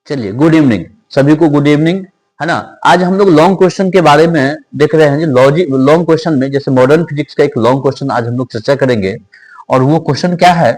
चलिए, good evening सभी को, गुड इवनिंग, है ना। आज हम लोग लॉन्ग क्वेश्चन के बारे में देख रहे हैं जी। लॉन्ग क्वेश्चन में जैसे मॉडर्न फिजिक्स का एक लॉन्ग क्वेश्चन आज हम लोग चर्चा करेंगे। और वो क्वेश्चन क्या है,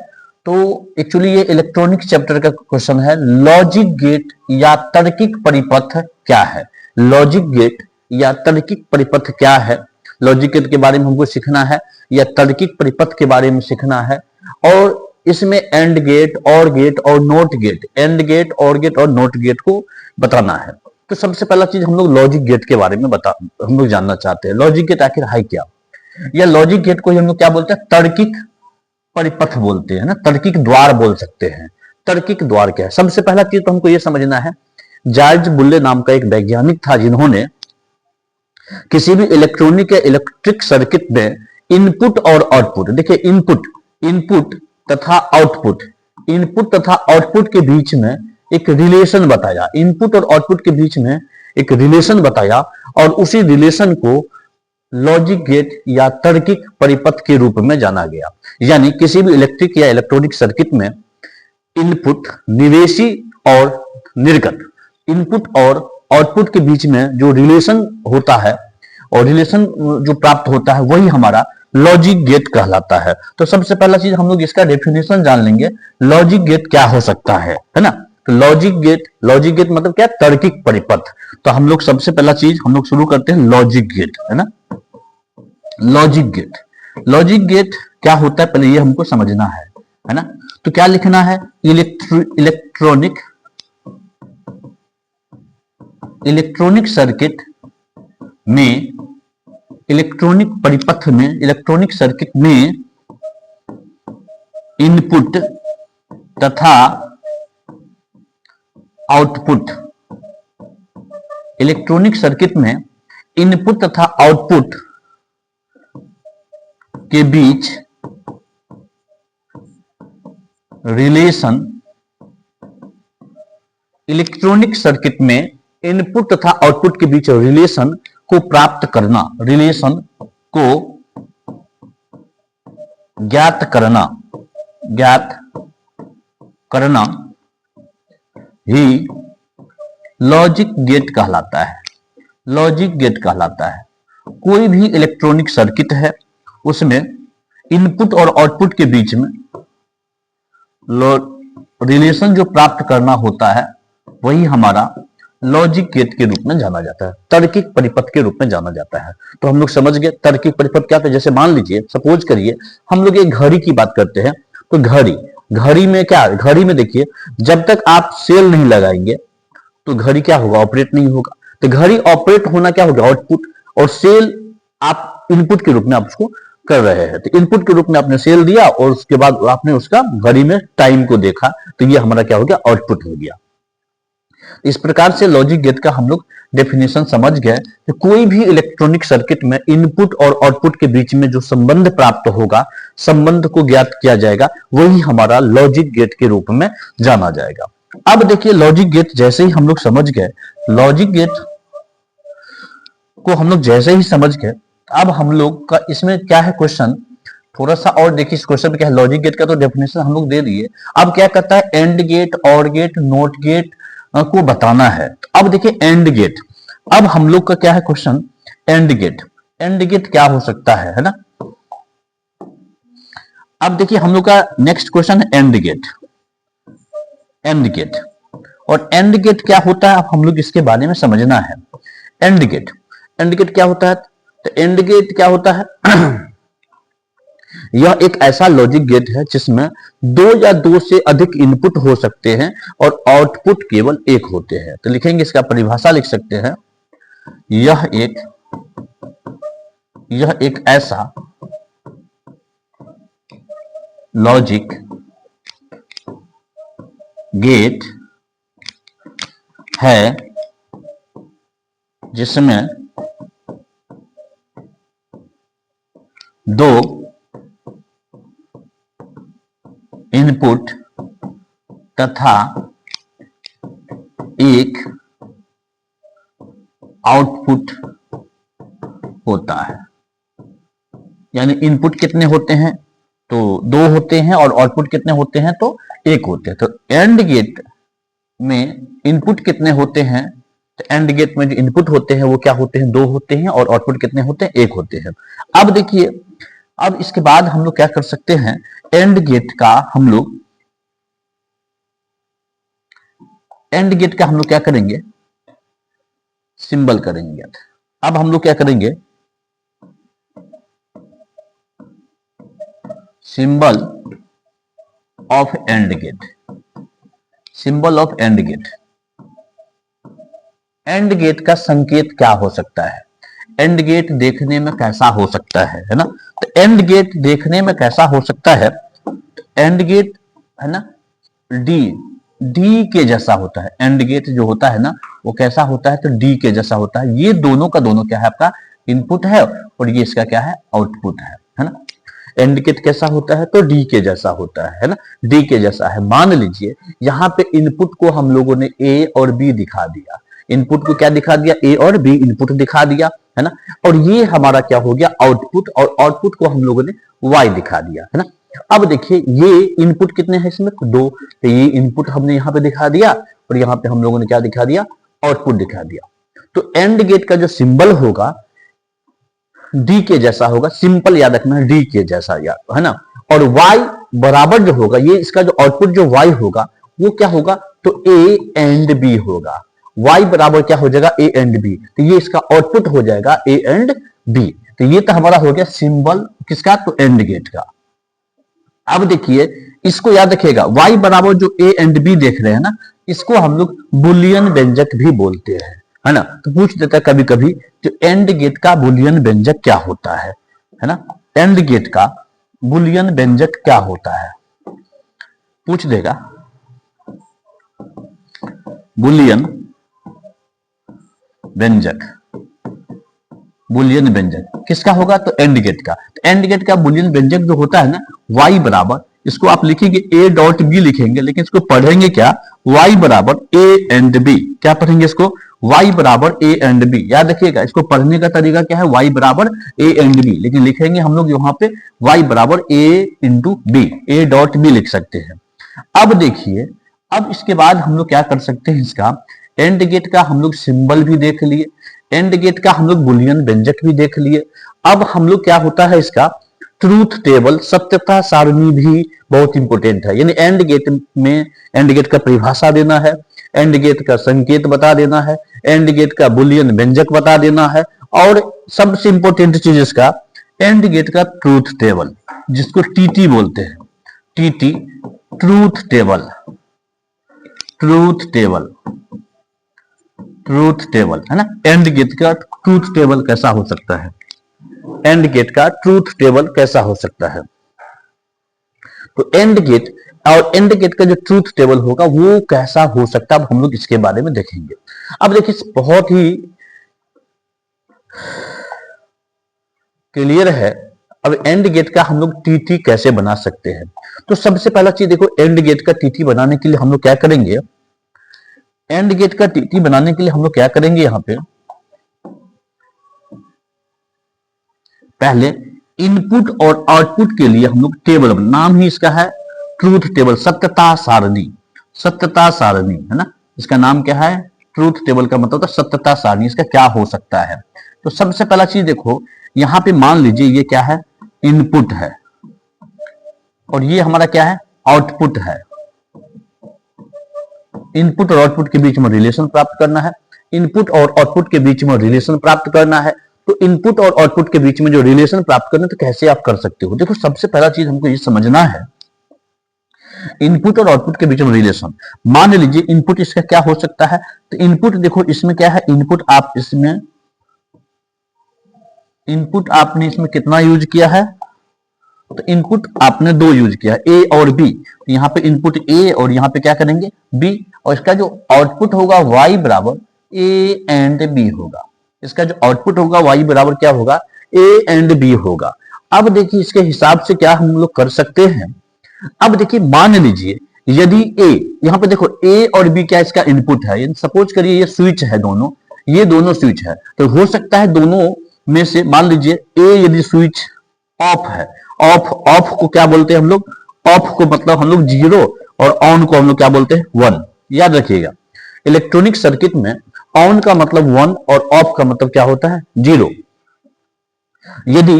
तो एक्चुअली ये इलेक्ट्रॉनिक चैप्टर का क्वेश्चन है। लॉजिक गेट या तार्किक परिपथ क्या है? लॉजिक गेट या तार्किक परिपथ क्या है? लॉजिक गेट के बारे में हमको सीखना है या तार्किक परिपथ के बारे में सीखना है। और इसमें एंड गेट, और गेट और not gate, and gate, or gate और नोट गेट को बताना है। तो सबसे पहला चीज हम लोग लॉजिक गेट के बारे में हम लोग जानना चाहते हैं। लॉजिक गेट आखिर है क्या? या लॉजिक गेट को हम लोग क्या बोलते हैं? तार्किक परिपथ बोलते हैं ना, तार्किक द्वार बोल सकते हैं। तार्किक द्वार क्या है? सबसे पहला चीज तो हमको यह समझना है, जॉर्ज बुल्ले नाम का एक वैज्ञानिक था जिन्होंने किसी भी इलेक्ट्रॉनिक या इलेक्ट्रिक सर्किट में इनपुट और आउटपुट, देखिए इनपुट तथा आउटपुट, इनपुट तथा आउटपुट के बीच में एक रिलेशन बताया। इनपुट और आउटपुट के बीच में एक रिलेशन बताया और उसी रिलेशन को लॉजिक गेट या तार्किक परिपथ के रूप में जाना गया। यानी किसी भी इलेक्ट्रिक या इलेक्ट्रॉनिक सर्किट में इनपुट, निवेशी और निर्गत, इनपुट और आउटपुट के बीच में जो रिलेशन होता है और रिलेशन जो प्राप्त होता है वही हमारा लॉजिक गेट कहलाता है। तो सबसे पहला चीज हम लोग इसका डेफिनेशन जान लेंगे, लॉजिक गेट क्या हो सकता है ना। तो लॉजिक गेट मतलब क्या? तार्किक परिपथ। तो हम लोग सबसे पहला चीज हम लोग शुरू करते हैं लॉजिक गेट, है ना। लॉजिक गेट क्या होता है पहले ये हमको समझना है ना। तो क्या लिखना है? इलेक्ट्रॉनिक सर्किट में, इलेक्ट्रॉनिक परिपथ में, इलेक्ट्रॉनिक सर्किट में इनपुट तथा आउटपुट, इलेक्ट्रॉनिक सर्किट में इनपुट तथा आउटपुट के बीच रिलेशन, इलेक्ट्रॉनिक सर्किट में इनपुट तथा आउटपुट के बीच रिलेशन को प्राप्त करना, रिलेशन को ज्ञात करना ही लॉजिक गेट कहलाता है। लॉजिक गेट कहलाता है। कोई भी इलेक्ट्रॉनिक सर्किट है, उसमें इनपुट और आउटपुट के बीच में रिलेशन जो प्राप्त करना होता है वही हमारा लॉजिक गेट के रूप में जाना जाता है, तार्किक परिपथ के रूप में जाना जाता है। तो हम लोग समझ गए तार्किक परिपथ क्या था। जैसे मान लीजिए, सपोज करिए हम लोग एक घड़ी की बात करते हैं। तो घड़ी में क्या, घड़ी में देखिए जब तक आप सेल नहीं लगाएंगे तो घड़ी क्या होगा? ऑपरेट नहीं होगा। तो घड़ी ऑपरेट होना क्या होगा? आउटपुट। और सेल आप इनपुट के रूप में आप उसको कर रहे हैं। तो इनपुट के रूप में आपने सेल दिया और उसके बाद आपने उसका घड़ी में टाइम को देखा, तो ये हमारा क्या हो गया? आउटपुट हो गया। इस प्रकार से लॉजिक गेट का हम लोग डेफिनेशन समझ गए कि कोई भी इलेक्ट्रॉनिक सर्किट में इनपुट और आउटपुट के बीच में जो संबंध प्राप्त होगा, संबंध को ज्ञात किया जाएगा, वही हमारा लॉजिक गेट के रूप में जाना जाएगा। अब देखिए, लॉजिक गेट जैसे ही हम लोग समझ गए, लॉजिक गेट को हम लोग जैसे ही समझ गए, अब हम लोग का इसमें क्या है क्वेश्चन, थोड़ा सा और देखिए इस क्वेश्चन में क्या है। लॉजिक गेट का तो डेफिनेशन हम लोग दे दिए। अब क्या करता है? And gate, or gate, not gate को बताना है। अब देखिए एंड गेट, अब हम लोग का क्या है question? And gate. And gate क्या हो सकता है ना। अब देखिए हम लोग का नेक्स्ट क्वेश्चन है एंड गेट। एंड गेट और एंड गेट क्या होता है, अब हम लोग इसके बारे में समझना है। एंड गेट क्या होता है? तो एंड गेट क्या होता है? यह एक ऐसा लॉजिक गेट है जिसमें दो या दो से अधिक इनपुट हो सकते हैं और आउटपुट केवल एक होते हैं। तो लिखेंगे, इसका परिभाषा लिख सकते हैं, यह एक ऐसा लॉजिक गेट है जिसमें दो इनपुट तथा एक आउटपुट होता है। यानी इनपुट कितने होते हैं? तो दो होते हैं और आउटपुट कितने होते हैं? तो एक होते हैं। तो एंड गेट में इनपुट कितने होते हैं, तो एंड गेट में जो इनपुट होते हैं वो क्या होते हैं, 2 होते हैं, और आउटपुट कितने होते हैं, 1 होते हैं। अब देखिए, अब इसके बाद हम लोग क्या कर सकते हैं, एंड गेट का हम लोग क्या करेंगे, सिंबल करेंगे। अब हम लोग क्या करेंगे, symbol of and gate, symbol of and gate. And gate का संकेत क्या हो सकता है, एंड गेट देखने में कैसा हो सकता है ना। तो एंड गेट देखने में कैसा हो सकता है, एंड गेट है ना, डी के जैसा होता है। एंड गेट जो होता है ना वो कैसा होता है, तो डी के जैसा होता है। ये दोनों का दोनों क्या है, आपका इनपुट है, और ये इसका क्या है, आउटपुट है ना। एंड गेट कैसा होता है, तो डी के जैसा होता है ना, डी के जैसा है। मान लीजिए यहाँ पे इनपुट को हम लोगों ने ए और बी दिखा दिया, इनपुट को क्या दिखा दिया, ए और बी इनपुट दिखा दिया है ना, और ये हमारा क्या हो गया, आउटपुट, और आउटपुट को हम लोगों ने वाई दिखा दिया है ना। अब देखिए ये इनपुट कितने हैं इसमें, 2, तो ये इनपुट हमने यहाँ पे दिखा दिया, और यहाँ पे हम लोगों ने क्या दिखा दिया, आउटपुट दिखा दिया। तो एंड गेट का जो सिंबल होगा डी के जैसा होगा, सिंपल याद रखना, डी के जैसा याद है ना। और y बराबर जो होगा, ये इसका जो आउटपुट जो y होगा वो क्या होगा, तो a एंड b होगा। y बराबर क्या हो जाएगा, a एंड b, तो ये इसका आउटपुट हो जाएगा a एंड b। तो ये तो हमारा हो गया सिंबल किसका, तो एंड गेट का। अब देखिए इसको याद रखिएगा, y बराबर जो a एंड b देख रहे हैं ना, इसको हम लोग बुलियन व्यंजक भी बोलते हैं, है ना। तो पूछ देता है कभी कभी, तो एंड गेट का बुलियन व्यंजक क्या होता है ना, एंड गेट का बुलियन व्यंजक क्या होता है, पूछ देगा। बुलियन व्यंजक, बुलियन व्यंजक किसका होगा, तो एंड गेट का। तो एंड गेट का बुलियन व्यंजक जो होता है ना, y बराबर, इसको आप लिखेंगे a डॉट बी लिखेंगे, लेकिन इसको पढ़ेंगे क्या, y बराबर a एंड b। क्या पढ़ेंगे इसको, y बराबर a एंड b। याद रखिएगा इसको पढ़ने का तरीका क्या है, y बराबर a एंड b, लेकिन लिखेंगे हम लोग यहाँ पे y बराबर a into B, a dot B लिख सकते हैं। अब देखिए, अब इसके बाद हम लोग क्या कर सकते हैं, इसका एंड गेट का हम लोग सिंबल भी देख लिए, एंड गेट का हम लोग बुलियन व्यंजक भी देख लिए। अब हम लोग क्या होता है, इसका ट्रूथ टेबल, सत्यता सारणी भी बहुत इंपॉर्टेंट है। यानी एंड गेट में एंड गेट का परिभाषा देना है, एंड गेट का संकेत बता देना है, एंड गेट का बुलियन व्यंजक बता देना है, और सबसे इंपॉर्टेंट चीज इसका एंड गेट का ट्रूथ टेबल, जिसको टीटी बोलते हैं, TT, truth table, truth table, truth table है ना। एंड गेट का ट्रूथ टेबल कैसा हो सकता है, एंड गेट का ट्रूथ टेबल कैसा हो सकता है, तो एंड गेट और एंड गेट का जो ट्रूथ टेबल होगा वो कैसा हो सकता है, अब हम लोग इसके बारे में देखेंगे। अब देखिए बहुत ही क्लियर है। अब एंड गेट का हम लोग टीटी कैसे बना सकते हैं, तो सबसे पहला चीज देखो, एंड गेट का टीटी बनाने के लिए हम लोग क्या करेंगे, एंड गेट का टीटी बनाने के लिए हम लोग क्या करेंगे, यहां पे पहले इनपुट और आउटपुट के लिए हम लोग टेबल, नाम ही इसका है ट्रूथ टेबल, सत्यता सारणी, सत्यता सारणी है ना, इसका नाम क्या है, ट्रूथ टेबल का मतलब है सत्यता सारणी, इसका क्या हो सकता है। तो सबसे पहला चीज देखो, यहां पे मान लीजिए ये क्या है, इनपुट है, और ये हमारा क्या है, आउटपुट है। इनपुट और आउटपुट के बीच में रिलेशन प्राप्त करना है, इनपुट और आउटपुट के बीच में रिलेशन प्राप्त करना है। तो इनपुट और आउटपुट के बीच में जो रिलेशन प्राप्त करना है, तो कैसे आप कर सकते हो, देखो सबसे पहला चीज हमको ये समझना है, इनपुट और आउटपुट के बीच में रिलेशन। मान लीजिए इनपुट इसका क्या हो सकता है, तो इनपुट देखो इसमें क्या है, इनपुट आप इसमें, इनपुट आपने इसमें कितना यूज किया है, तो इनपुट आपने 2 यूज किया, ए और बी। तो यहाँ पे इनपुट ए और यहाँ पे क्या करेंगे, बी, और इसका जो आउटपुट होगा y बराबर ए एंड बी होगा, इसका जो आउटपुट होगा y बराबर क्या होगा, ए एंड बी होगा। अब देखिए इसके हिसाब से क्या हम लोग कर सकते हैं, अब देखिए मान लीजिए यदि ए, यहाँ पे देखो ए और बी क्या इसका इनपुट है, सपोज करिए ये स्विच है, दोनों ये दोनों स्विच है, तो हो सकता है दोनों में से मान लीजिए ए यदि स्विच ऑफ है, ऑफ, ऑफ को क्या बोलते हैं हम लोग, ऑफ को मतलब हम लोग 0 और ऑन को हम लोग क्या बोलते हैं 1, याद रखिएगा, इलेक्ट्रॉनिक सर्किट में ऑन का मतलब 1 और ऑफ का मतलब क्या होता है 0। यदि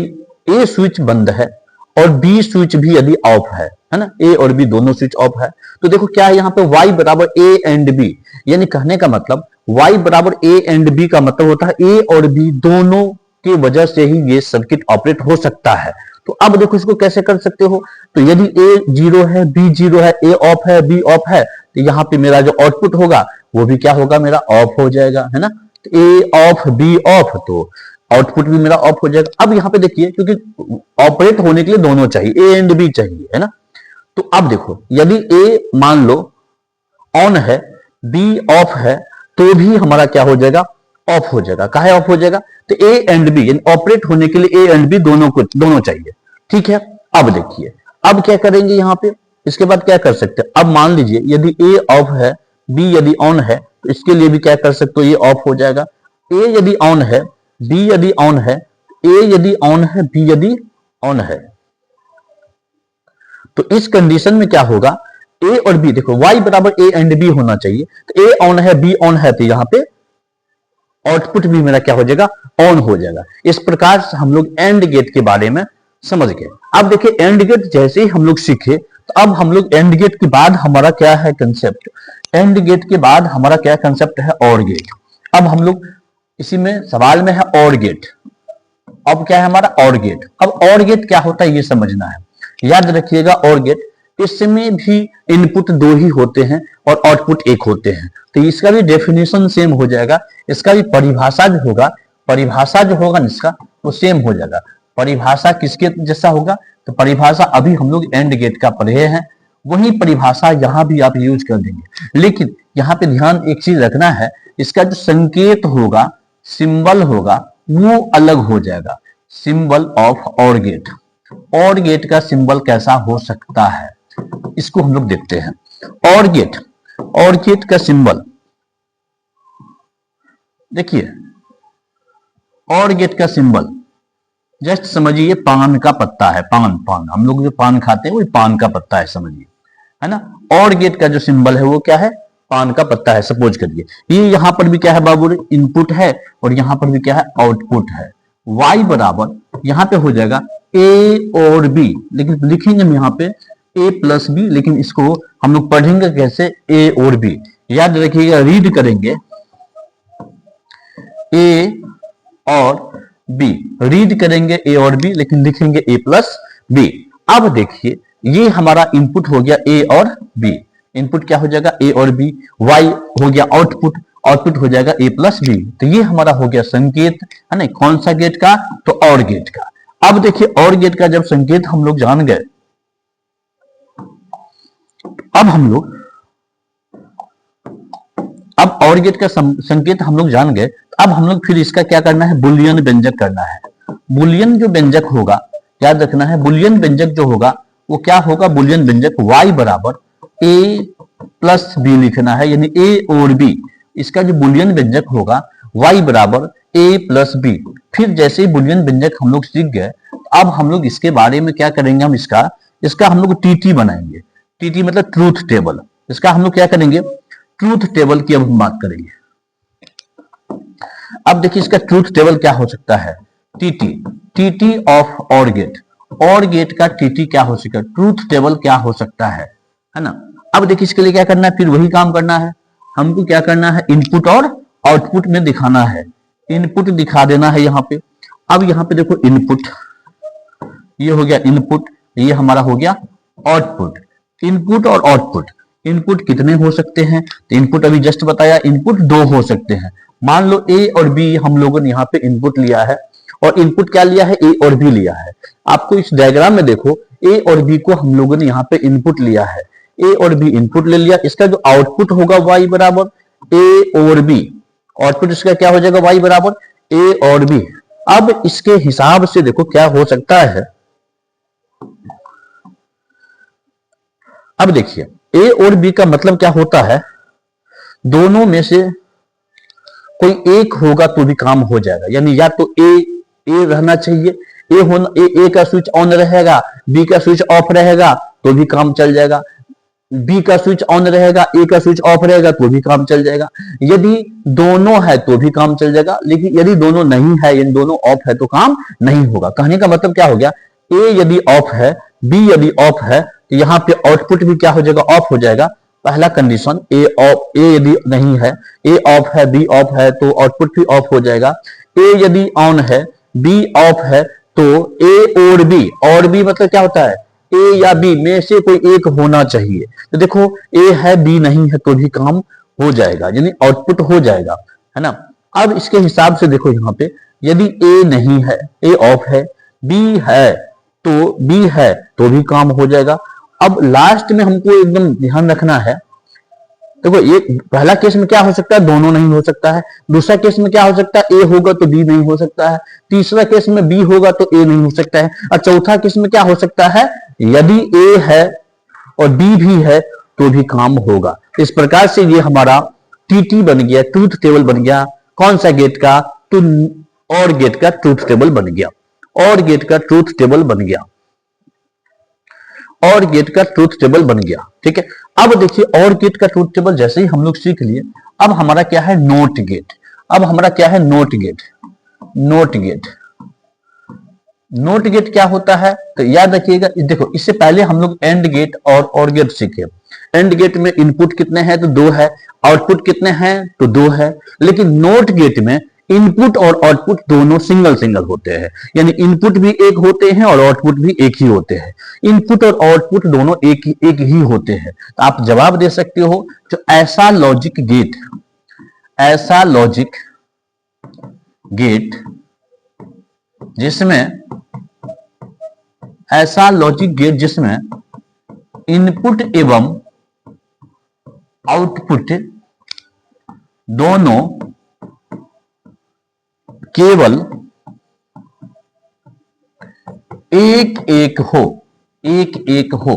ए स्विच बंद है और बी स्विच भी यदि ऑफ है ना, ए और बी दोनों स्विच ऑफ है, तो देखो क्या है यहाँ पे y बराबर ए एंड बी, यानी कहने का मतलब y बराबर ए एंड बी का मतलब होता है ए और बी दोनों की वजह से ही ये सर्किट ऑपरेट हो सकता है। तो अब देखो इसको कैसे कर सकते हो, तो यदि ए 0 है, बी 0 है, ए ऑफ है, बी ऑफ है, तो यहाँ पे मेरा जो आउटपुट होगा वो भी क्या होगा, मेरा ऑफ हो जाएगा, है ना। तो ए ऑफ बी ऑफ, तो आउटपुट भी मेरा ऑफ हो जाएगा। अब यहाँ पे देखिए, क्योंकि ऑपरेट होने के लिए दोनों चाहिए, ए एंड बी चाहिए, है ना। तो अब देखो यदि ए मान लो ऑन है, बी ऑफ है, तो भी हमारा क्या हो जाएगा, ऑफ हो जाएगा। काहे ऑफ हो जाएगा, तो ए एंड बी यानी ऑपरेट होने के लिए ए एंड बी दोनों चाहिए, ठीक है। अब देखिए, अब क्या करेंगे यहाँ पे, इसके बाद क्या कर सकते हैं, अब मान लीजिए यदि ए ऑफ है, बी यदि ऑन है, तो इसके लिए भी क्या कर सकते हो, ये ऑफ हो जाएगा। ए यदि ऑन है, बी यदि ऑन है, ए यदि ऑन है, बी यदि ऑन है, तो इस कंडीशन में क्या होगा, ए और बी देखो y बराबर ए एंड बी होना चाहिए, तो ए ऑन है, बी ऑन है, तो यहां पे आउटपुट भी मेरा क्या हो जाएगा, ऑन हो जाएगा। इस प्रकार से हम लोग एंड गेट के बारे में समझ गए। अब देखिए एंड गेट जैसे ही हम लोग सीखे, तो अब हम लोग एंड गेट के बाद हमारा क्या है कंसेप्ट, एंड गेट के बाद हमारा क्या कंसेप्ट है, और गेट। अब हम लोग इसी में सवाल में है और गेट, अब क्या है हमारा और गेट। अब और गेट क्या होता है ये समझना है, याद रखिएगा। और गेट, इसमें भी इनपुट 2 ही होते हैं और आउटपुट 1 होते हैं, तो इसका भी डेफिनेशन सेम हो जाएगा, इसका भी परिभाषा जो होगा, परिभाषा जो होगा इसका वो सेम हो जाएगा। परिभाषा किसके जैसा होगा, तो परिभाषा अभी हम लोग एंड गेट का पढ़े हैं, वही परिभाषा यहां भी आप यूज कर देंगे। लेकिन यहाँ पे ध्यान एक चीज रखना है, इसका जो संकेत होगा, सिंबल होगा, वो अलग हो जाएगा। सिंबल ऑफ और गेट, और गेट का सिंबल कैसा हो सकता है इसको हम लोग देखते हैं। और गेट का सिंबल देखिए, और गेट का सिंबल जस्ट समझिए पान का पत्ता है, पान हम लोग जो पान खाते हैं वो पान का पत्ता है, समझिए, है ना। और गेट का जो सिंबल है वो क्या है, पान का पत्ता है। सपोज करिए ये यहां पर भी क्या है बाबू, इनपुट है, और यहां पर भी क्या है, आउटपुट है। y बराबर यहां पे हो जाएगा a और b, लेकिन लिखेंगे हम यहाँ पे a प्लस बी, लेकिन इसको हम लोग पढ़ेंगे कैसे, a और b। याद रखिएगा, रीड करेंगे a और b, रीड करेंगे a और b, लेकिन लिखेंगे a प्लस b। अब देखिए ये हमारा इनपुट हो गया a और b, इनपुट क्या हो जाएगा a और b, y हो गया आउटपुट, आउटपुट हो जाएगा a प्लस बी। तो ये हमारा हो गया संकेत, है ना। कौन सा गेट का, तो और गेट का। अब देखिए और गेट का जब संकेत हम लोग जान गए, अब हम लोग अब और गेट का संकेत हम लोग जान गए, अब हम लोग फिर इसका क्या करना है, बुलियन व्यंजक करना है। बुलियन जो व्यंजक होगा, याद रखना है, बुलियन व्यंजक जो होगा वो क्या होगा, बुलियन व्यंजक y बराबर a प्लस बी लिखना है, यानी a और b। इसका जो बुलियन व्यंजक होगा y बराबर a प्लस बी। फिर जैसे ही बुलियन व्यंजक हम लोग सीख गए, अब हम लोग इसके बारे में क्या करेंगे, हम इसका हम लोग टीटी बनाएंगे। टीटी मतलब ट्रूथ टेबल, इसका हम लोग क्या करेंगे, ट्रूथ टेबल की अब हम बात करेंगे। अब देखिए इसका ट्रूथ टेबल क्या हो सकता है, टीटी ऑफ और गेट का टीटी क्या हो सकता है, ट्रूथ टेबल क्या हो सकता है ना। अब देखिए इसके लिए क्या करना है, फिर वही काम करना है, हमको क्या करना है, इनपुट और आउटपुट में दिखाना है, इनपुट दिखा देना है यहाँ पे। अब यहाँ पे देखो इनपुट, ये हो गया इनपुट, ये हमारा हो गया आउटपुट। इनपुट और आउटपुट, इनपुट कितने हो सकते हैं, तो इनपुट अभी जस्ट बताया, इनपुट 2 हो सकते हैं। मान लो ए और बी हम लोगों ने यहाँ पे इनपुट लिया है, और इनपुट क्या लिया है, ए और बी लिया है। आपको इस डायग्राम में देखो ए और बी को हम लोगों ने यहाँ पे इनपुट लिया है, ए और बी इनपुट ले लिया। इसका जो आउटपुट होगा y बराबर ए और बी, आउटपुट इसका क्या हो जाएगा, y बराबर ए और बी। अब इसके हिसाब से देखो क्या हो सकता है, अब देखिए ए और बी का मतलब क्या होता है, दोनों में से कोई एक होगा तो भी काम हो जाएगा, यानी या तो ए रहना चाहिए, ए का स्विच ऑन रहेगा, बी का स्विच ऑफ रहेगा तो भी काम चल जाएगा। बी का स्विच ऑन रहेगा, ए का स्विच ऑफ रहेगा तो भी काम चल जाएगा। यदि दोनों है तो भी काम चल जाएगा, लेकिन यदि दोनों नहीं है, यानी दोनों ऑफ है तो काम नहीं होगा। कहने का मतलब क्या हो गया, ए यदि ऑफ है, बी यदि ऑफ है, तो यहां पे आउटपुट भी क्या हो जाएगा, ऑफ हो जाएगा। पहला कंडीशन, ए ऑफ, ए यदि नहीं है, ए ऑफ है, बी ऑफ है, तो आउटपुट भी ऑफ हो जाएगा। ए यदि ऑन है, बी ऑफ है, तो ए और बी मतलब क्या होता है, ए या बी में से कोई एक होना चाहिए। तो देखो ए है, बी नहीं है तो भी काम हो जाएगा, यानी आउटपुट हो जाएगा, है ना। अब इसके हिसाब से देखो यहाँ पे, यदि ए नहीं है, ए ऑफ है, बी है तो भी काम हो जाएगा। अब लास्ट में हमको एकदम ध्यान रखना है, देखो ये पहला केस में क्या हो सकता है, दोनों नहीं हो सकता है। दूसरा केस में क्या हो सकता है, ए होगा तो बी नहीं हो सकता है। तीसरा केस में बी होगा तो ए नहीं हो सकता है। और चौथा केस में क्या हो सकता है, यदि ए है और बी भी है तो भी काम होगा। इस प्रकार से ये हमारा टीटी बन गया, ट्रूथ टेबल बन गया। कौन सा गेट का, तो और गेट का ट्रूथ टेबल बन गया, और गेट का ट्रूथ टेबल बन गया, और गेट का ट्रूथ टेबल बन गया। ठीक है, अब देखिए और गेट का ट्रूथ टेबल जैसे ही हम लोग सीख लिए, अब हमारा क्या है, नोट गेट। अब हमारा क्या है, not gate. Not gate, not gate क्या होता है, तो याद रखिएगा, देखो इससे पहले हम लोग एंड गेट और गेट सीखे। एंड गेट में इनपुट कितने हैं, तो 2 है, आउटपुट कितने हैं, तो 2 है। लेकिन नोट गेट में इनपुट और आउटपुट दोनों सिंगल सिंगल होते हैं, यानी इनपुट भी एक होते हैं और आउटपुट भी एक ही होते हैं। इनपुट और आउटपुट दोनों एक ही होते हैं। तो आप जवाब दे सकते हो, जो ऐसा लॉजिक गेट, ऐसा लॉजिक गेट जिसमें, ऐसा लॉजिक गेट जिसमें इनपुट एवं आउटपुट दोनों केवल एक एक हो,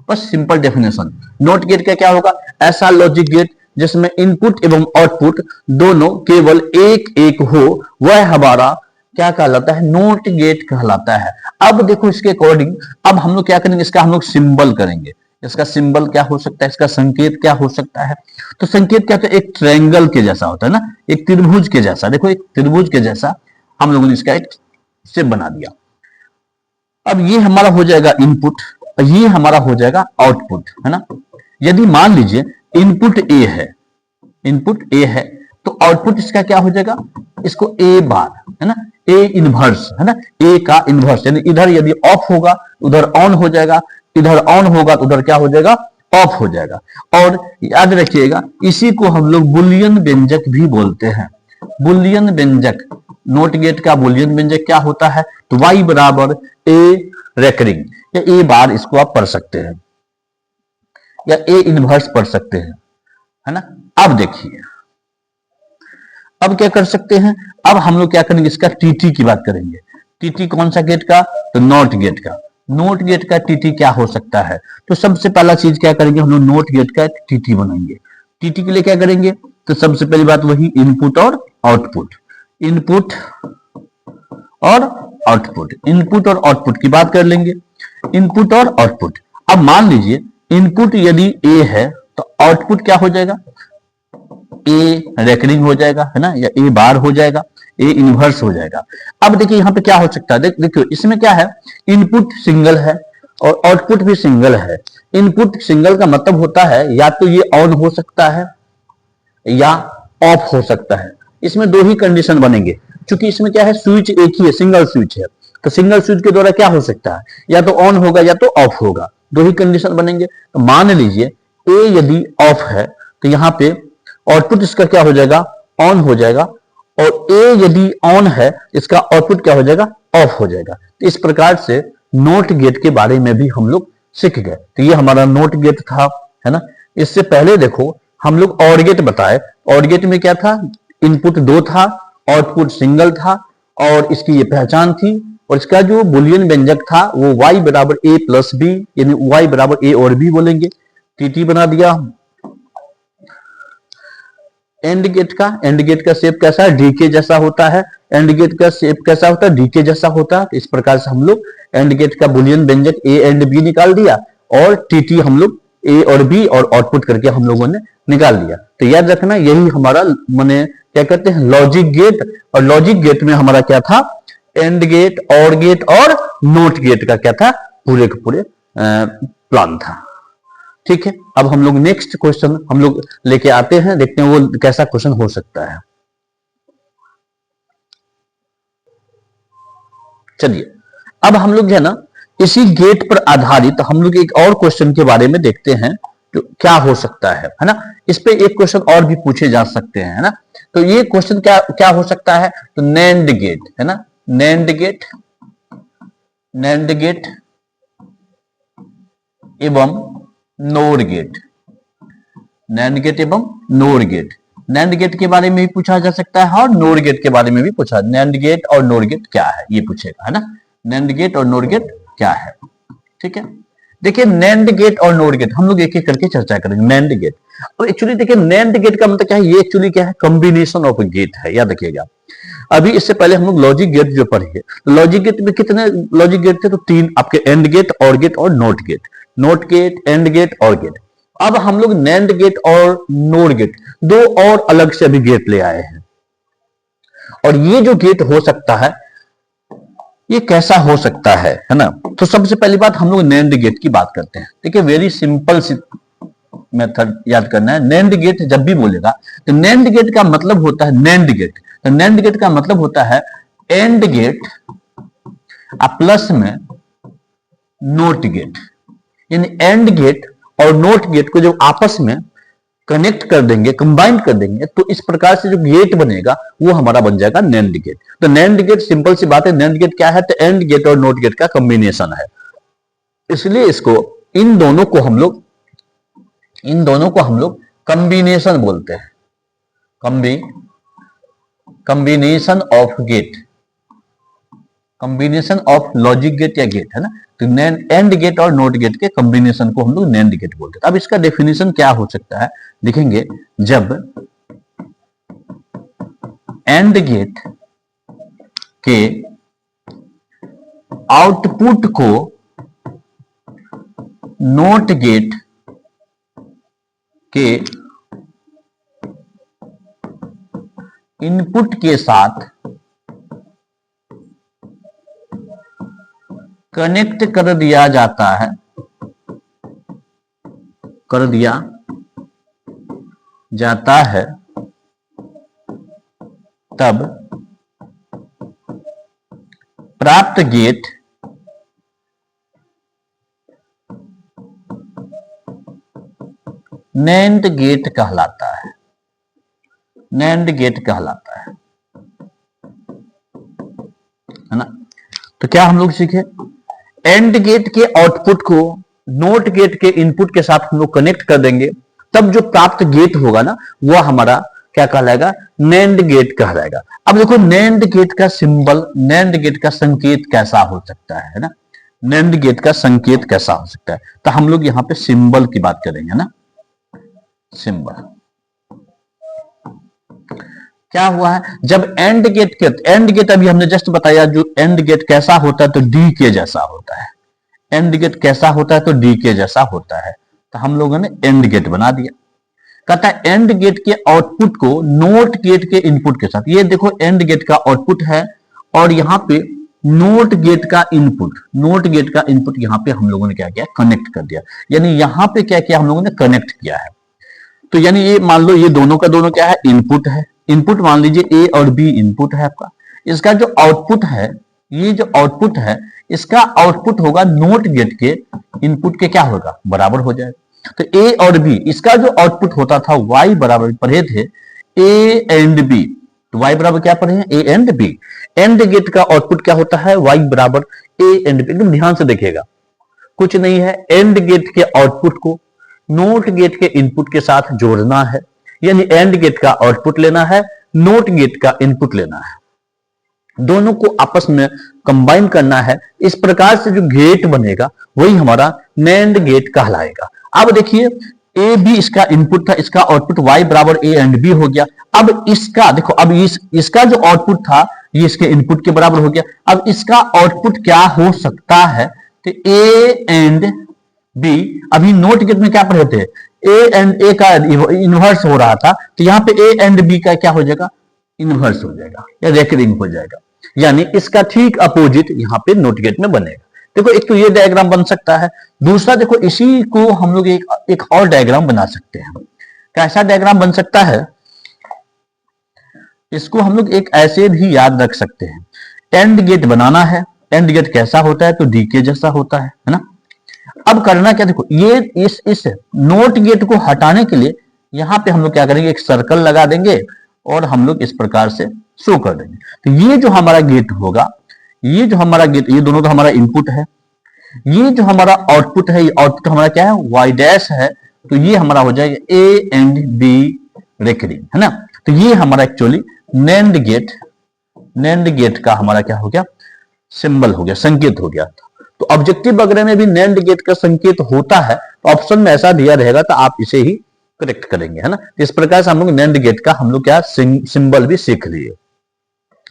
बस सिंपल डेफिनेशन। नोट गेट का क्या होगा, ऐसा लॉजिक गेट जिसमें इनपुट एवं आउटपुट दोनों केवल एक एक हो, वह हमारा क्या कहलाता है, नोट गेट कहलाता है। अब देखो इसके अकॉर्डिंग, अब हम लोग क्या करेंगे, इसका हम लोग सिंबल करेंगे। इसका सिंबल क्या हो सकता है, इसका संकेत क्या हो सकता है, तो संकेत क्या होता है, एक ट्रायंगल के जैसा होता है ना, एक त्रिभुज के जैसा। देखो एक त्रिभुज के जैसा हम लोगों ने इसका एक शेप बना दिया। अब ये हमारा हो जाएगा इनपुट, ये हमारा हो जाएगा आउटपुट, है ना। यदि मान लीजिए इनपुट ए है, इनपुट ए है, तो आउटपुट इसका क्या हो जाएगा, इसको ए बार, है ना, ए इनवर्स, है ना, ए का इनवर्स, यानी इधर यदि ऑफ होगा उधर ऑन हो जाएगा, इधर ऑन होगा तो उधर क्या हो जाएगा, ऑफ हो जाएगा। और याद रखिएगा, इसी को हम लोग बुलियन व्यंजक भी बोलते हैं। बुलियन व्यंजक, नोट गेट का बुलियन व्यंजक क्या होता है, तो y बराबर ए रेकरिंग या ए बार, इसको आप पढ़ सकते हैं, या ए इनवर्स पढ़ सकते हैं, है ना। अब देखिए, अब क्या कर सकते हैं, अब हम लोग क्या करेंगे, इसका टीटी की बात करेंगे। टीटी कौन सा गेट का, तो नोट गेट का। नोट गेट का टीटी क्या हो सकता है, तो सबसे पहला चीज क्या करेंगे, हम लोग नोट गेट का टीटी बनाएंगे। टीटी के लिए क्या करेंगे, तो सबसे पहली बात वही इनपुट और आउटपुट, इनपुट और आउटपुट, इनपुट और आउटपुट की बात कर लेंगे, इनपुट और आउटपुट। अब मान लीजिए इनपुट यदि ए है तो आउटपुट क्या हो जाएगा, ए रेकरिंग हो जाएगा, है ना, या ए बार हो जाएगा, ए इनवर्स हो जाएगा। अब देखिए यहाँ पे क्या हो सकता है, देखिए इसमें क्या है, इनपुट सिंगल है और आउटपुट भी सिंगल है। इनपुट सिंगल का मतलब होता है या तो ये ऑन हो सकता है या ऑफ हो सकता है। इसमें 2 ही कंडीशन बनेंगे, क्योंकि इसमें क्या है, स्विच एक ही है, सिंगल स्विच है, तो सिंगल स्विच के द्वारा क्या हो सकता है, या तो ऑन होगा या तो ऑफ होगा, 2 ही कंडीशन बनेंगे। तो मान लीजिए ए यदि ऑफ है तो यहाँ पे आउटपुट इसका क्या हो जाएगा, ऑन हो जाएगा, और ए यदि ऑन है इसका आउटपुट क्या हो जाएगा, ऑफ हो जाएगा। तो इस प्रकार से नोट गेट के बारे में भी हम लोग सीख गए। तो ये हमारा नोट गेट था, है ना। इससे पहले देखो हम लोग और गेट बताए, और गेट में क्या था, इनपुट 2 था, आउटपुट सिंगल था, और इसकी ये पहचान थी, और इसका जो बुलियन व्यंजक था वो y बराबर a प्लस बी, यानी y बराबर a और b बोलेंगे। टीटी बना दिया। एंड गेट का शेप कैसा है, डीके जैसा होता है। एंड गेट का शेप कैसा होता है, डीके जैसा होता है। इस प्रकार से हम लोग एंड गेट का बुलियन व्यंजक ए एंड बी निकाल दिया, और टीटी हम लोग ए और बी और आउटपुट करके हम लोगों ने निकाल लिया। तो याद रखना यही हमारा माने क्या कहते हैं लॉजिक गेट, और लॉजिक गेट में हमारा क्या था एंड गेट, और गेट और नोट गेट का क्या था पूरे के पूरे प्लान था। ठीक है, अब हम लोग नेक्स्ट क्वेश्चन हम लोग लेके आते हैं, देखते हैं वो कैसा क्वेश्चन हो सकता है। चलिए अब हम लोग है ना इसी गेट पर आधारित हम लोग एक और क्वेश्चन के बारे में देखते हैं तो क्या हो सकता है ना। इस पे एक क्वेश्चन और भी पूछे जा सकते हैं है ना। तो ये क्वेश्चन क्या क्या हो सकता है, तो नैंड गेट है ना, नैंड गेट, नैंड गेट एवं नोर गेट, नैंड गेट एवं नोर गेट। नैंड गेट के बारे में भी पूछा जा सकता है और नोर गेट के बारे में भी पूछा, नैंड गेट और नोर गेट क्या है ये पूछेगा है ना, नैंड गेट और नोर गेट क्या है। ठीक है, देखिए नैंड गेट और नोर गेट हम लोग एक एक करके चर्चा करेंगे। नैंड गेट, और एक्चुअली देखिए नैंड गेट का मतलब क्या है, ये एक्चुअली क्या है कॉम्बिनेशन ऑफ गेट है, याद रखिएगा। अभी इससे पहले हम लोग लॉजिक गेट जो पढ़े, तो लॉजिक गेट में कितने लॉजिक गेट थे, तो तीन आपके एंड गेट, और गेट और not gate, not gate, and gate or gate. अब हम लोग नैंड गेट और नोर गेट दो और अलग से अभी गेट ले आए हैं, और ये जो गेट हो सकता है ये कैसा हो सकता है ना। तो सबसे पहली बात हम लोग नैंड गेट की बात करते हैं। देखिए वेरी सिंपल सी मेथड याद करना है। नैंड गेट जब भी बोलेगा तो नैंड गेट का मतलब होता है नैंड गेट, तो नैंड गेट का मतलब होता है एंड गेट प्लस में नोट गेट, यानी एंड गेट और नोट गेट को जब आपस में कनेक्ट कर देंगे, कंबाइन कर देंगे, तो इस प्रकार से जो गेट बनेगा वो हमारा बन जाएगा नैंड गेट। तो नैंड गेट सिंपल सी बात है, नैंड गेट क्या है, तो एंड गेट और नोट गेट का कॉम्बिनेशन है। इसलिए इसको इन दोनों को हम लोग कॉम्बिनेशन बोलते हैं, combination of gate, combination of logic gate या गेट है ना। तो एंड गेट और नोट गेट के कॉम्बिनेशन को हम लोग नैंड गेट बोलते हैं। अब इसका डेफिनेशन क्या हो सकता है देखेंगे, जब एंड गेट के आउटपुट को नोट गेट के इनपुट के साथ कनेक्ट कर दिया जाता है, कर दिया जाता है, तब प्राप्त गेट नैंड गेट कहलाता है, नैंड गेट कहलाता है ना। तो क्या हम लोग सीखे, एंड गेट के आउटपुट को नोट गेट के इनपुट के साथ हम लोग कनेक्ट कर देंगे, तब जो प्राप्त गेट होगा ना वो हमारा क्या कहलाएगा, नैंड गेट कहलाएगा। अब देखो नैंड गेट का सिंबल, नैंड गेट का संकेत कैसा हो सकता है ना, नैंड गेट का संकेत कैसा हो सकता है, तो हम लोग यहां पे सिंबल की बात करेंगे ना। सिंबल क्या हुआ है, जब एंड गेट के, एंड गेट अभी हमने जस्ट बताया जो एंड गेट कैसा होता है तो डी के जैसा होता है, एंड गेट कैसा होता है तो डी के जैसा होता है, तो हम लोगों ने एंड गेट बना दिया। कहता है एंड गेट के आउटपुट को नोट गेट के इनपुट के साथ, ये देखो एंड गेट का आउटपुट है और यहां पे नोट गेट का इनपुट, नोट गेट का इनपुट यहां पे हम लोगों ने क्या किया, कनेक्ट कर दिया, यानी यहां पे क्या किया हम लोगों ने कनेक्ट किया है। तो यानी ये मान लो ये दोनों का दोनों क्या है, इनपुट है, इनपुट मान लीजिए ए और बी इनपुट है आपका, इसका जो आउटपुट है, ये जो आउटपुट है इसका आउटपुट होगा नोट गेट के इनपुट के क्या होगा, बराबर हो जाएगा। तो ए और बी, इसका जो आउटपुट होता था y बराबर पढ़े थे ए एंड बी, तो y बराबर क्या पढ़े हैं, A and B. And gate का आउटपुट क्या होता है, y बराबर ए एंड बी। एकदम ध्यान से देखिएगा, कुछ नहीं है, एंड गेट के आउटपुट को नोट गेट के इनपुट के साथ जोड़ना है, यानी एंड गेट का आउटपुट लेना है, नोट गेट का इनपुट लेना है, दोनों को आपस में कंबाइन करना है। इस प्रकार से जो गेट बनेगा वही हमारा नैंड गेट कहलाएगा। अब देखिए ए बी इसका इनपुट था, इसका आउटपुट y बराबर ए एंड बी हो गया। अब इसका देखो, अब इसका जो आउटपुट था ये इसके इनपुट के बराबर हो गया। अब इसका आउटपुट क्या हो सकता है, तो ए एंड बी, अभी नोट गेट में क्या पढ़े थे, ए एंड ए का इनवर्स हो रहा था, तो यहाँ पे ए एंड बी का क्या हो जाएगा, इनवर्स हो जाएगा या रेकरिंग हो जाएगा, यानी इसका ठीक अपोजिट यहाँ पे नोट गेट में बनेगा। देखो एक तो ये डायग्राम बन सकता है, दूसरा देखो इसी को हम लोग एक और डायग्राम बना सकते हैं। कैसा डायग्राम बन सकता है, इसको हम लोग एक ऐसे भी याद रख सकते हैं, एंड गेट बनाना है, एंड गेट कैसा होता है, तो डी के जैसा होता है ना। अब करना क्या, देखो ये इस नोट गेट को हटाने के लिए यहां पे हम लोग क्या करेंगे, एक सर्कल लगा देंगे और हम लोग इस प्रकार से शो कर देंगे। तो ये जो हमारा गेट होगा, ये जो हमारा गेट, ये दोनों तो हमारा इनपुट है, ये जो हमारा आउटपुट है, ये आउटपुट हमारा क्या है, वाई डैश है, तो ये हमारा हो जाएगा ए एंड बी रेकरिंग, है ना। तो ये हमारा एक्चुअली नैंड गेट का हमारा क्या हो गया, सिंबल हो गया, संकेत हो गया। तो ऑब्जेक्टिव वगैरह में भी नैंड गेट का संकेत होता है, तो ऑप्शन में ऐसा दिया रहेगा तो आप इसे ही करेक्ट करेंगे, है ना। इस प्रकार से हम लोग नैंड गेट का हम लोग क्या सिंबल भी सीख लिए।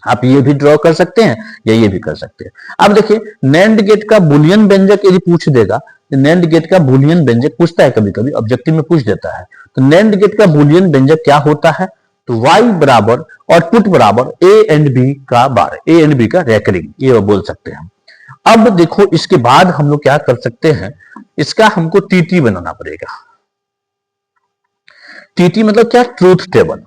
आप ये भी ड्रॉ कर सकते हैं या ये भी कर सकते हैं। अब देखिए नैंड गेट का बुलियन व्यंजक यदि पूछ देगा, नैंड गेट का बुलियन व्यंजक पूछता है, कभी कभी ऑब्जेक्टिव में पूछ देता है, तो नैंड गेट का बुलियन व्यंजक क्या होता है, तो y बराबर आउटपुट बराबर ए एंड बी का बार, ए एंड बी का रेकरिंग, ये बोल सकते हैं। अब देखो इसके बाद हम लोग क्या कर सकते हैं, इसका हमको टीटी बनाना पड़ेगा। टीटी मतलब क्या, ट्रूथ टेबल।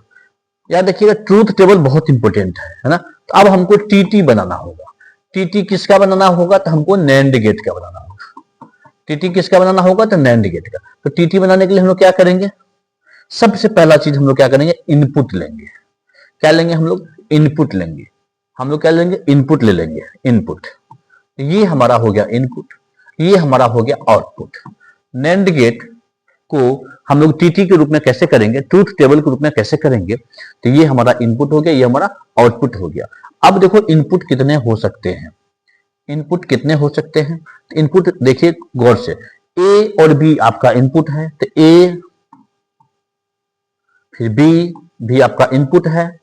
याद देखिएगा ट्रूथ टेबल बहुत इंपॉर्टेंट है ना। तो अब हमको टीटी बनाना होगा। टीटी किसका बनाना होगा, तो हमको नैंड गेट का बनाना होगा। टीटी किसका बनाना होगा, तो नैंड गेट का। तो टीटी बनाने के लिए हम लोग क्या करेंगे, सबसे पहला चीज हम लोग क्या करेंगे, इनपुट लेंगे। क्या लेंगे हम लोग, इनपुट लेंगे। हम लोग क्या लेंगे, इनपुट ले लेंगे, इनपुट। ये हमारा हो गया इनपुट, ये हमारा हो गया आउटपुट। नैंड गेट को हम लोग टीटी के रूप में कैसे करेंगे, ट्रूथ टेबल के रूप में कैसे करेंगे, तो ये हमारा इनपुट हो गया, ये हमारा आउटपुट हो गया। अब देखो इनपुट कितने हो सकते हैं, इनपुट कितने हो सकते हैं, तो इनपुट देखिए गौर से, ए और बी आपका इनपुट है, तो ए फिर बी भी आपका इनपुट है,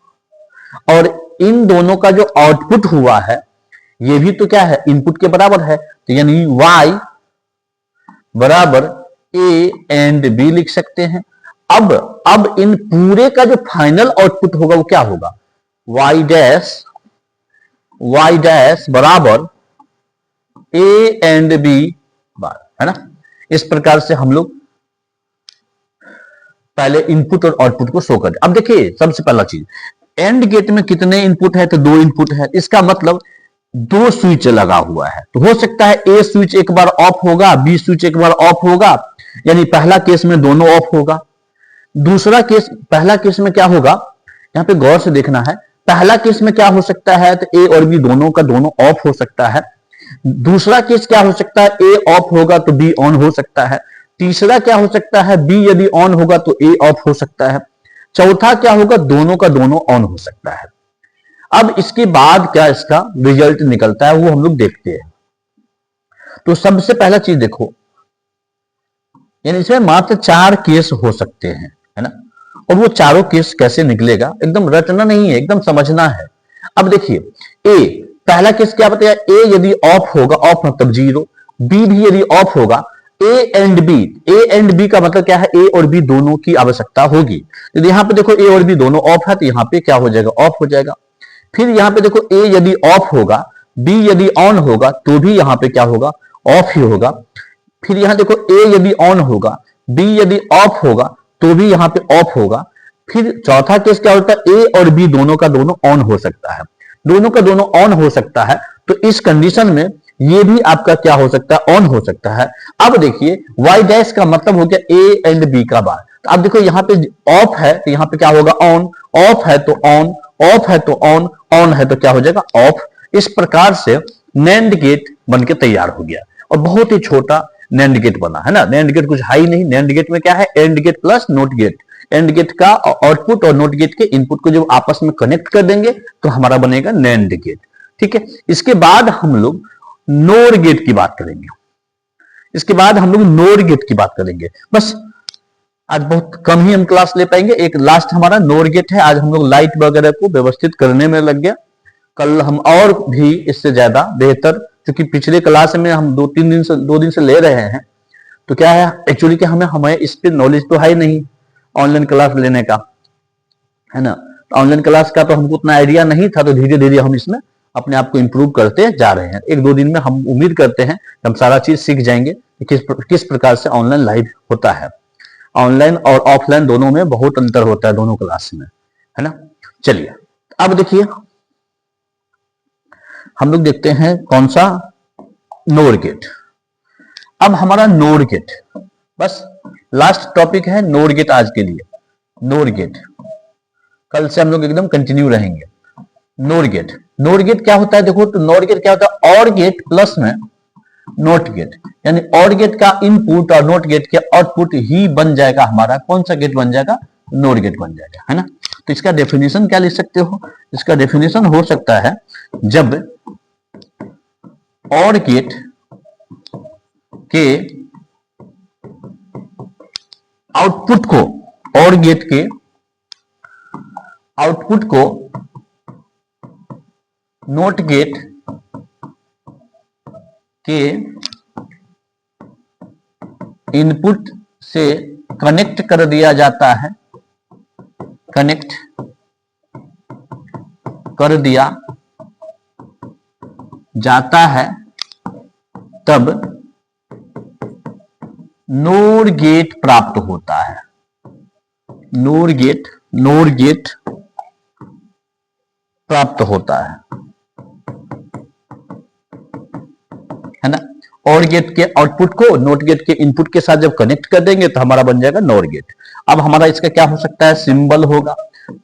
और इन दोनों का जो आउटपुट हुआ है ये भी तो क्या है, इनपुट के बराबर है, तो यानी y बराबर ए एंड बी लिख सकते हैं। अब इन पूरे का जो फाइनल आउटपुट होगा वो क्या होगा, y डैश बराबर ए एंड बी बार, है ना। इस प्रकार से हम लोग पहले इनपुट और आउटपुट को शो कर। अब देखिए सबसे पहला चीज, एंड गेट में कितने इनपुट है, तो 2 इनपुट है। इसका मतलब 2 स्विच लगा हुआ है, तो हो सकता है ए स्विच एक बार ऑफ होगा, बी स्विच एक बार ऑफ होगा, यानी पहला केस में दोनों ऑफ होगा। दूसरा केस, पहला केस में क्या होगा, यहां पे गौर से देखना है, पहला केस में क्या हो सकता है, तो ए और बी दोनों का दोनों ऑफ हो सकता है। दूसरा केस क्या हो सकता है, ए ऑफ होगा तो बी ऑन हो सकता है। तीसरा क्या हो सकता है, बी यदि ऑन होगा तो ए ऑफ हो सकता है। चौथा क्या होगा, दोनों का दोनों ऑन हो सकता है। अब इसके बाद क्या इसका रिजल्ट निकलता है वो हम लोग देखते हैं। तो सबसे पहला चीज देखो, यानी इसमें मात्र 4 केस हो सकते हैं, है ना। और वो चारों केस कैसे निकलेगा, एकदम रटना नहीं है, एकदम समझना है। अब देखिए ए, पहला केस क्या बताया, ए यदि ऑफ होगा, ऑफ मतलब 0, बी भी यदि ऑफ होगा, ए एंड बी का मतलब क्या है, ए और बी दोनों की आवश्यकता होगी। तो यहां पे देखो ए और बी दोनों ऑफ है, तो यहां पे क्या हो जाएगा, ऑफ हो जाएगा। फिर यहां पे देखो ए यदि ऑफ होगा, बी यदि ऑन होगा, तो भी यहां पे क्या होगा, ऑफ ही होगा। फिर यहां देखो ए यदि ऑन होगा, बी यदि ऑफ होगा, तो भी यहां पे ऑफ होगा। फिर चौथा केस क्या होता है, ए और बी दोनों का दोनों ऑन हो सकता है, दोनों का दोनों ऑन हो सकता है। तो इस कंडीशन में ये भी आपका क्या हो सकता है, ऑन हो सकता है। अब देखिए y डैश का मतलब हो गया ए एंड बी का बार। तो अब देखो यहाँ पे ऑफ है, तो यहाँ पे क्या होगा, ऑन, ऑफ है तो ऑन, ऑफ है तो ऑन, ऑन है तो क्या हो जाएगा, ऑफ। इस प्रकार से नैंड गेट बनके तैयार हो गया, और बहुत ही छोटा नैंड गेट बना, है ना। नैंड गेट कुछ हाई नहीं, नैंड गेट में क्या है, and gate plus not gate. And gate का आउटपुट और नोट गेट के इनपुट को जब आपस में कनेक्ट कर देंगे तो हमारा बनेगा नैंड गेट, ठीक है। इसके बाद हम लोग नोर गेट की बात करेंगे, इसके बाद हम लोग नोर गेट की बात करेंगे। बस आज बहुत कम ही हम क्लास ले पाएंगे, एक लास्ट हमारा नोर गेट है। आज हम लोग लाइट वगैरह को व्यवस्थित करने में लग गया, कल हम और भी इससे ज्यादा बेहतर, क्योंकि पिछले क्लास में हम 2 दिन से ले रहे हैं, तो क्या है एक्चुअली कि हमें इस पे नॉलेज तो है ही नहीं ऑनलाइन क्लास लेने का, है ना। ऑनलाइन क्लास का तो हमको उतना आइडिया नहीं था, तो धीरे धीरे हम इसमें अपने आप को इम्प्रूव करते जा रहे हैं। एक दो दिन में हम उम्मीद करते हैं कि हम सारा चीज सीख जाएंगे कि किस प्रकार से ऑनलाइन लाइव होता है। ऑनलाइन और ऑफलाइन दोनों में बहुत अंतर होता है, दोनों क्लास में, है ना। चलिए अब देखिए हम लोग देखते हैं कौन सा, नोर गेट। अब हमारा नोर गेट बस लास्ट टॉपिक है, नोर गेट आज के लिए। नोर गेट कल से हम लोग एकदम कंटिन्यू रहेंगे। नोर गेट, नोर गेट क्या होता है देखो, तो नोर गेट क्या होता है, और गेट प्लस में नोट गेट, यानी और गेट का इनपुट और नोट गेट के आउटपुट ही बन जाएगा हमारा कौन सा गेट बन जाएगा, नोर गेट बन जाएगा, है ना। तो इसका डेफिनेशन क्या लिख सकते हो, इसका डेफिनेशन हो सकता है जब और गेट के आउटपुट को, और गेट के आउटपुट को नोट गेट के इनपुट से कनेक्ट कर दिया जाता है, कनेक्ट कर दिया जाता है, तब नोर गेट प्राप्त होता है। नोर गेट प्राप्त होता है ना। और गेट के आउटपुट को नोट गेट के इनपुट के साथ जब कनेक्ट कर देंगे तो हमारा बन जाएगा नोर गेट। अब हमारा इसका क्या हो सकता है, सिंबल होगा।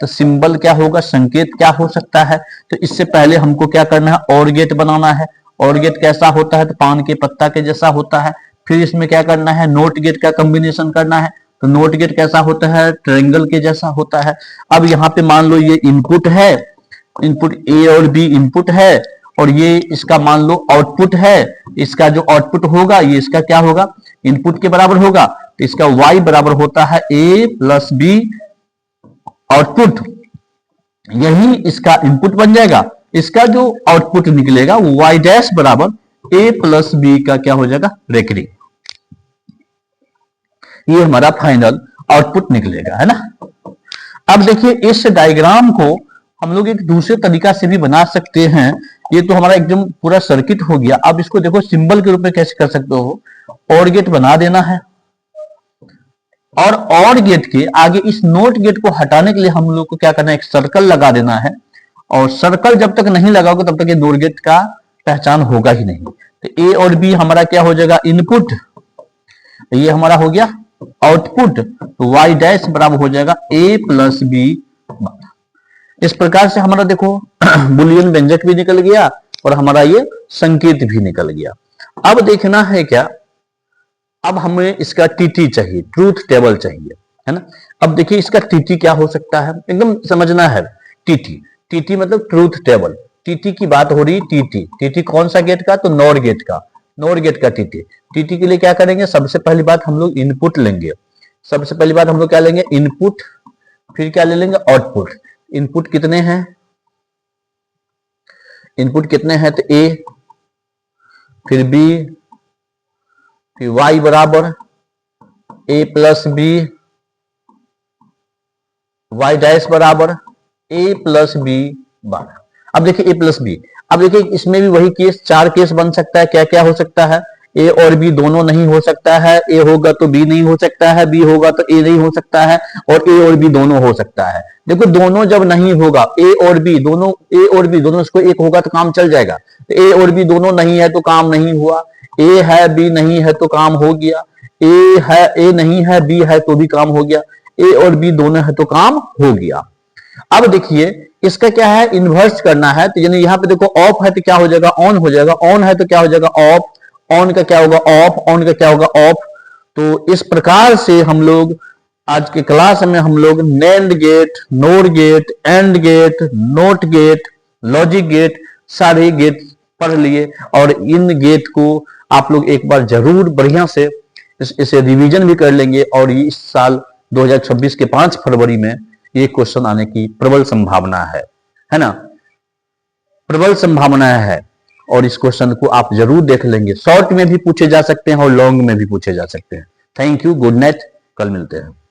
तो सिंबल क्या होगा, संकेत क्या हो सकता है, तो इससे पहले हमको क्या करना है, और गेट बनाना है। और गेट कैसा होता है, तो पान के पत्ता के जैसा होता है। फिर इसमें क्या करना है, नोट गेट का कॉम्बिनेशन करना है। तो नोट गेट कैसा होता है, ट्रायंगल के जैसा होता है। अब यहाँ पे मान लो ये इनपुट है, इनपुट ए और बी इनपुट है, और ये इसका मान लो आउटपुट है। इसका जो आउटपुट होगा ये इसका क्या होगा, इनपुट के बराबर होगा। तो इसका y बराबर होता है a प्लस बी आउटपुट, यही इसका इनपुट बन जाएगा। इसका जो आउटपुट निकलेगा y डैश बराबर a प्लस बी का क्या हो जाएगा, रेकरिंग। ये हमारा फाइनल आउटपुट निकलेगा, है ना। अब देखिए इस डायग्राम को हम लोग एक दूसरे तरीका से भी बना सकते हैं। ये तो हमारा एकदम पूरा सर्किट हो गया। अब इसको देखो सिंबल के रूप में कैसे कर सकते हो, और गेट बना देना है, और गेट के आगे इस नोट गेट को हटाने के लिए हम लोग को क्या करना है, एक सर्कल लगा देना है। और सर्कल जब तक नहीं लगाओगे तब तक ये नोट गेट का पहचान होगा ही नहीं। तो ए और बी हमारा क्या हो जाएगा, इनपुट, ये हमारा हो गया आउटपुट। तो y डैश बराबर हो जाएगा a प्लस बी। इस प्रकार से हमारा देखो बुलियन व्यंजक भी निकल गया और हमारा ये संकेत भी निकल गया। अब देखना है क्या, अब हमें इसका टीटी चाहिए, ट्रूथ टेबल चाहिए, है ना। अब देखिए इसका टीटी क्या हो सकता है, एकदम समझना है। टीटी मतलब ट्रूथ टेबल। टीटी की बात हो रही, टीटी कौन सा गेट का, तो नोर गेट का। नोर गेट का टीटी के लिए क्या करेंगे, सबसे पहली बात हम लोग इनपुट लेंगे। सबसे पहली बात हम लोग क्या लेंगे, इनपुट, फिर क्या ले लेंगे, आउटपुट। इनपुट कितने हैं, इनपुट कितने हैं, तो ए, फिर बी, फिर y बराबर a plus B, y dash बराबर a प्लस बी बार। अब देखिए a प्लस बी, अब देखिए इसमें भी वही केस, चार केस बन सकता है। क्या क्या हो सकता है, a और b दोनों नहीं हो सकता है, a होगा तो b नहीं हो सकता है, b होगा तो a नहीं हो सकता है, और a और b दोनों हो सकता है। देखो दोनों जब नहीं होगा, a और b दोनों इसको एक होगा तो काम चल जाएगा। तो a और b दोनों नहीं है तो काम नहीं हुआ, a है b नहीं है तो काम हो गया, a नहीं है b है तो भी काम हो गया, a और b दोनों है तो काम हो गया। अब देखिए इसका क्या है, इन्वर्स करना है। तो यानी यहाँ पे देखो ऑफ है तो क्या हो जाएगा, ऑन हो जाएगा, ऑन है तो क्या हो जाएगा, ऑफ, ऑन का क्या होगा, ऑफ, ऑन का क्या होगा, ऑफ। तो इस प्रकार से हम लोग आज के क्लास में हम लोग NAND gate, NOR gate, and gate, not gate, logic gate, सारे गेट पढ़ लिए। और इन गेट को आप लोग एक बार जरूर बढ़िया से इसे रिवीजन भी कर लेंगे। और इस साल 2026 के 5 फरवरी में ये क्वेश्चन आने की प्रबल संभावना है ना, प्रबल संभावना है। और इस क्वेश्चन को आप जरूर देख लेंगे। शॉर्ट में भी पूछे जा सकते हैं और लॉन्ग में भी पूछे जा सकते हैं। थैंक यू, गुड नाइट, कल मिलते हैं।